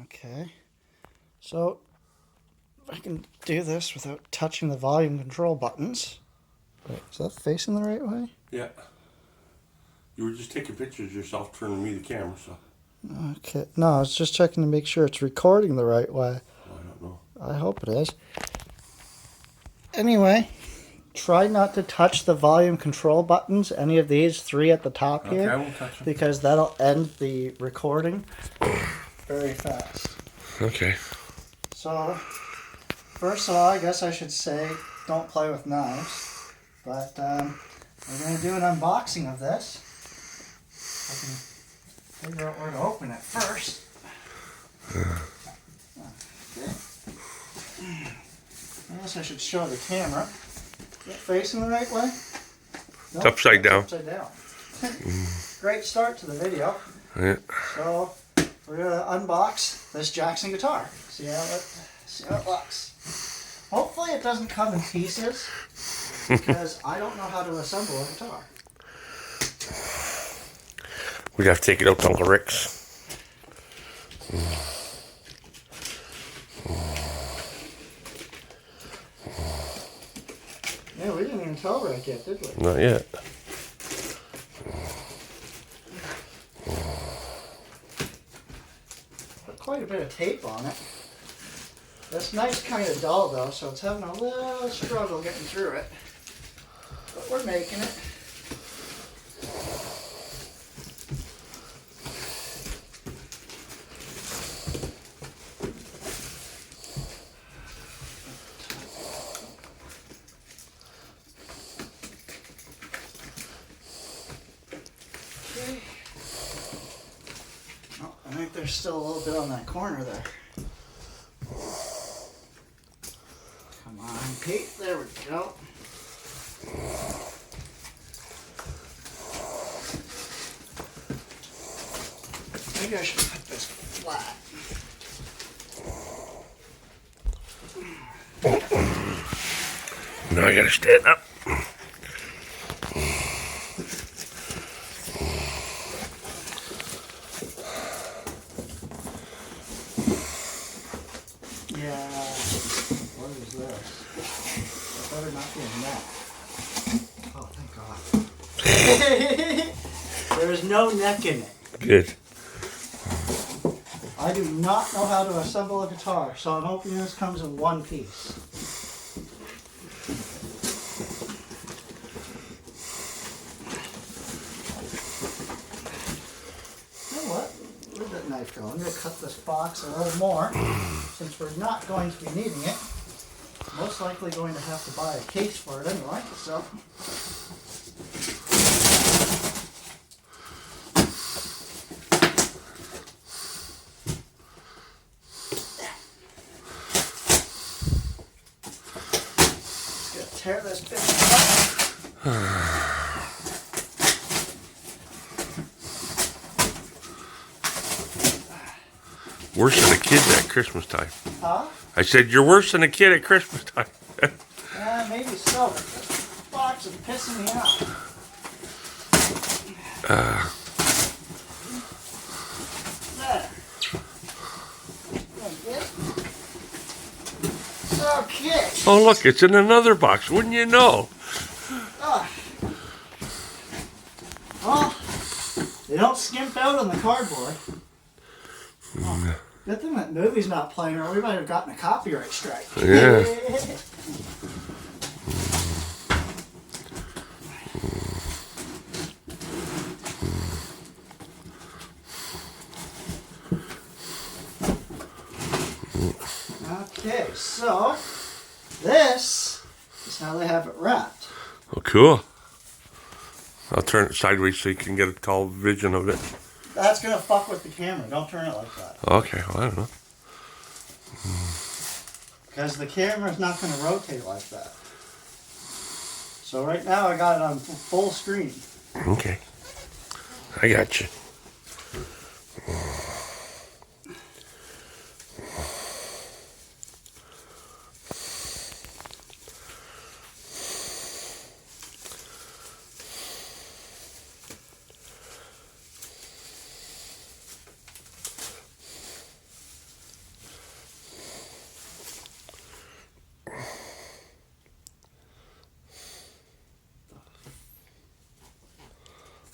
Okay. So, if I can do this without touching the volume control buttons. Wait, is that facing the right way? Yeah. You were just taking pictures of yourself turning me the camera, so. Okay. No, I was just checking to make sure it's recording the right way. I don't know. I hope it is. Anyway, try not to touch the volume control buttons, any of these three at the top here. Okay, I won't touch them. Because that'll end the recording very fast. Okay. So, first of all, I guess I should say don't play with knives. But we're going to do an unboxing of this. I can figure out where to open it first. Okay. I guess I should show the camera. Is it facing the right way? It's Nope, upside down. Upside down. Great start to the video. Yeah. So we're gonna unbox this Jackson guitar. See how it looks. Hopefully it doesn't come in pieces because I don't know how to assemble a guitar. We'd have to take it out to Uncle Rick's. Yeah, we didn't even tell Rick yet, did we? Not yet. Put quite a bit of tape on it. This knife's kind of dull though, so it's having a little struggle getting through it. But we're making it. Okay. Oh, I think there's still a little bit on that corner there. Come on, Pete. There we go. Maybe I should put this flat. Now I gotta stand up. Yeah. What is this? That better not be a neck. Oh, thank God. There is no neck in it. Good. I do not know how to assemble a guitar, so I'm hoping this comes in one piece. You know what? Where'd that knife go? I'm going to cut this box a little more, since we're not going to be needing it. Most likely going to have to buy a case for it anyway, so... Tear this bitch apart. Worse than a kid at Christmas time. Huh? I said, you're worse than a kid at Christmas time. Yeah, maybe so. This box is pissing me off. There. Okay. Oh, look, it's in another box. Wouldn't you know? Well, they don't skimp out on the cardboard. Oh, good thing that movie's not playing, or we might have gotten a copyright strike. Yeah. Okay, so this is how they have it wrapped. Oh, cool. I'll turn it sideways so you can get a tall vision of it. That's gonna fuck with the camera. Don't turn it like that. Okay, well, I don't know. Because the camera's not gonna rotate like that. So right now I got it on full screen. Okay. I got you.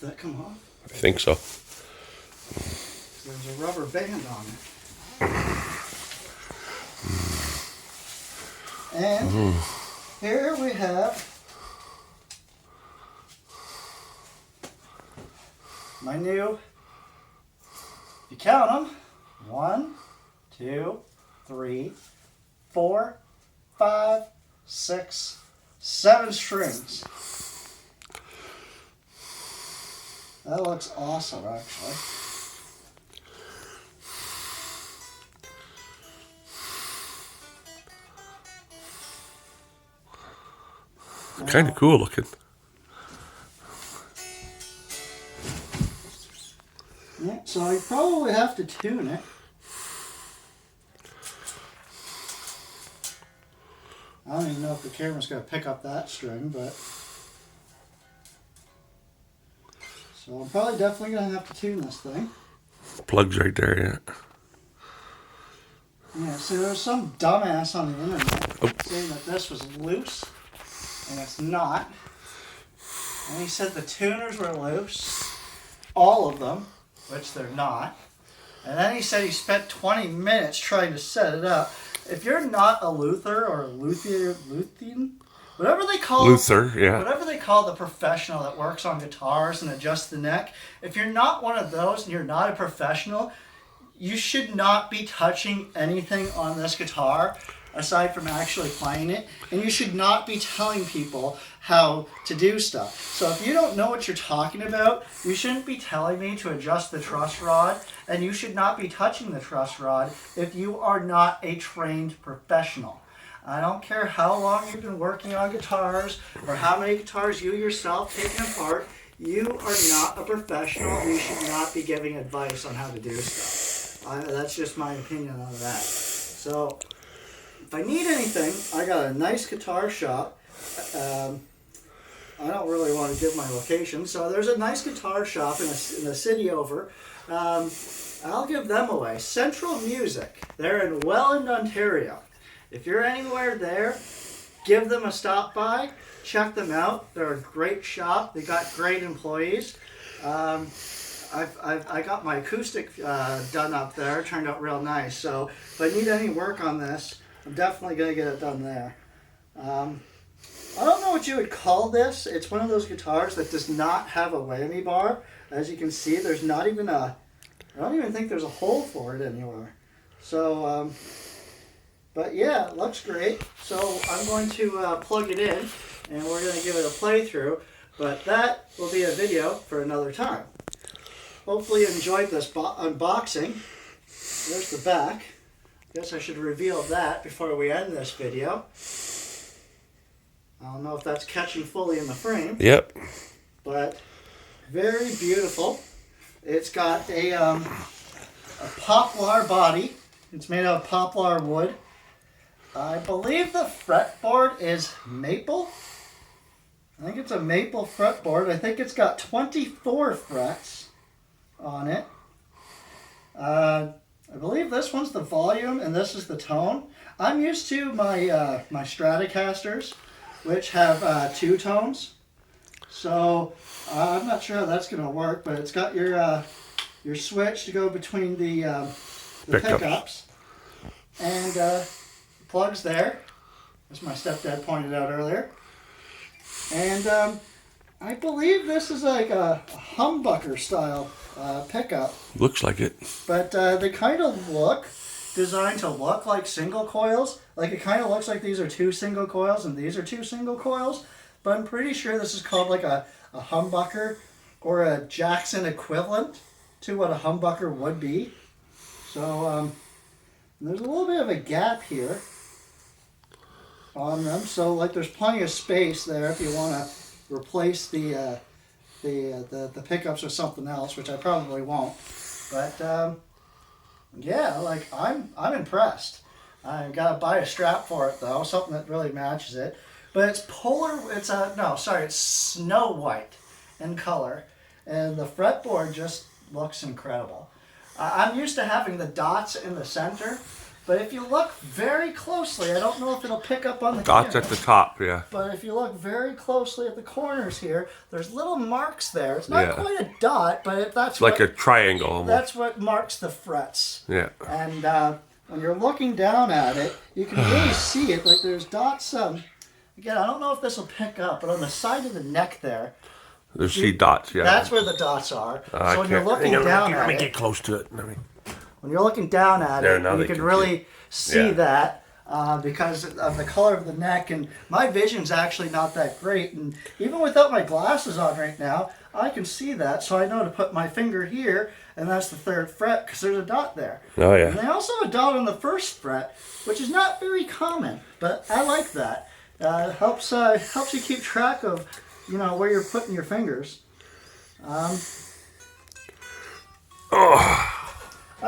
Did that come off? I think so. There's a rubber band on it. And here we have my new, if you count them, 1, 2, 3, 4, 5, 6, 7 strings. That looks awesome, actually. Kind of cool looking. Yeah, so I probably have to tune it. I don't even know if the camera's going to pick up that string, but... So I'm probably definitely going to have to tune this thing. Plug's right there, yeah. Yeah, so there's some dumbass on the internet saying that this was loose, and it's not. And he said the tuners were loose, all of them, which they're not. And then he said he spent 20 minutes trying to set it up. If you're not a Luther or a Luthian, whatever they call whatever they call the professional that works on guitars and adjusts the neck, if you're not one of those and you're not a professional, you should not be touching anything on this guitar aside from actually playing it, and you should not be telling people how to do stuff. So if you don't know what you're talking about, you shouldn't be telling me to adjust the truss rod, and you should not be touching the truss rod if you are not a trained professional. I don't care how long you've been working on guitars or how many guitars you yourself taken apart, you are not a professional. You should not be giving advice on how to do stuff. That's just my opinion on that. So if I need anything, I got a nice guitar shop. I don't really want to give my location, so there's a nice guitar shop in the city over. I'll give them away. Central Music. They're in Welland, Ontario. If you're anywhere there, give them a stop by. Check them out. They're a great shop. They got great employees. I got my acoustic done up there. It turned out real nice. So if I need any work on this, I'm definitely going to get it done there. I don't know what you would call this. It's one of those guitars that does not have a whammy bar. As you can see, there's not even I don't even think there's a hole for it anywhere. So, but yeah, it looks great. So I'm going to plug it in, and we're going to give it a playthrough. But that will be a video for another time. Hopefully you enjoyed this unboxing. There's the back. Guess I should reveal that before we end this video. I don't know if that's catching fully in the frame. Yep. But very beautiful. It's got a poplar body. It's made out of poplar wood. I believe the fretboard is maple. I think it's a maple fretboard. I think it's got 24 frets on it. I believe this one's the volume and this is the tone. I'm used to my my Stratocasters, which have 2 tones. So I'm not sure how that's going to work, but it's got your switch to go between the pickups, and plugs there, as my stepdad pointed out earlier. And I believe this is like a humbucker style pickup. Looks like it. But they kind of look designed to look like single coils. Like it kind of looks like these are 2 single coils and these are 2 single coils. But I'm pretty sure this is called like a humbucker or a Jackson equivalent to what a humbucker would be. So there's a little bit of a gap here on them. So like there's plenty of space there if you want to replace the pickups with something else, which I probably won't. But yeah, like I'm impressed. I gotta buy a strap for it though, something that really matches it. But it's it's snow white in color, and the fretboard just looks incredible. I'm used to having the dots in the center, But if you look very closely, I don't know if it'll pick up on the Dots camera, at the top, yeah. but if you look very closely at the corners here, there's little marks there. It's not quite a dot, but that's like a triangle almost. That's what marks the frets. Yeah. And when you're looking down at it, you can really see it. Like there's dots. Again, I don't know if this will pick up, but on the side of the neck there, There's see dots, yeah. that's where the dots are. So when you're looking down down let at me it, get close to it. when you're looking down at There, it, now you they can can really see Yeah. that because of the color of the neck. And my vision's actually not that great. And even without my glasses on right now, I can see that. So I know to put my finger here, and that's the 3rd fret because there's a dot there. Oh, yeah. And they also have a dot on the 1st fret, which is not very common, but I like that. Helps you keep track of, where you're putting your fingers. I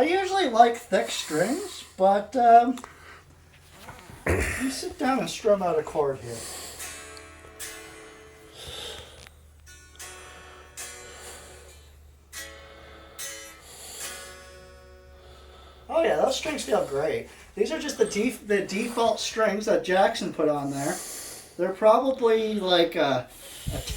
usually like thick strings, but let me sit down and strum out a chord here. Oh yeah, those strings feel great. These are just the default strings that Jackson put on there. They're probably like a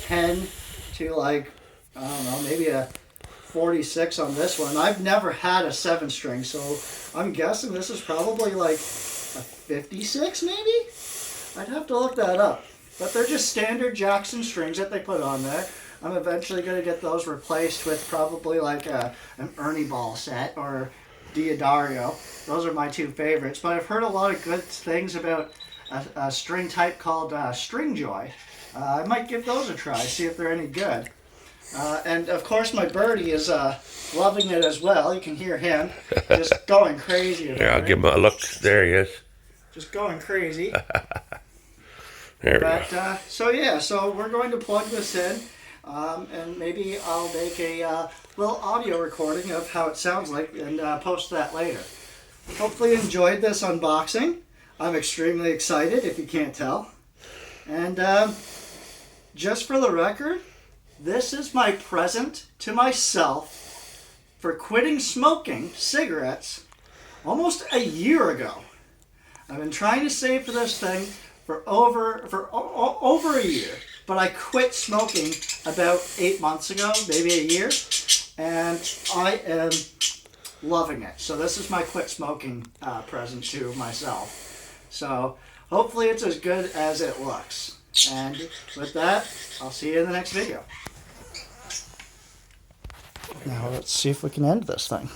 10 to like, I don't know, maybe a 46 on this one. I've never had a 7 string, so I'm guessing this is probably like a 56 maybe? I'd have to look that up. But they're just standard Jackson strings that they put on there. I'm eventually going to get those replaced with probably like an Ernie Ball set or Diodario. Those are my 2 favorites. But I've heard a lot of good things about a string type called String Joy. I might give those a try, see if they're any good. And of course my birdie is loving it as well. You can hear him just going crazy about Yeah, I'll give him a look. There he is. Just going crazy. There we go. So we're going to plug this in, and maybe I'll make a little audio recording of how it sounds like and post that later. Hopefully you enjoyed this unboxing. I'm extremely excited, if you can't tell. And just for the record, this is my present to myself for quitting smoking cigarettes almost a year ago. I've been trying to save for this thing for over a year, but I quit smoking about 8 months ago, maybe a year, and I am loving it. So this is my quit smoking present to myself. So hopefully it's as good as it looks. And with that, I'll see you in the next video. Now let's see if we can end this thing.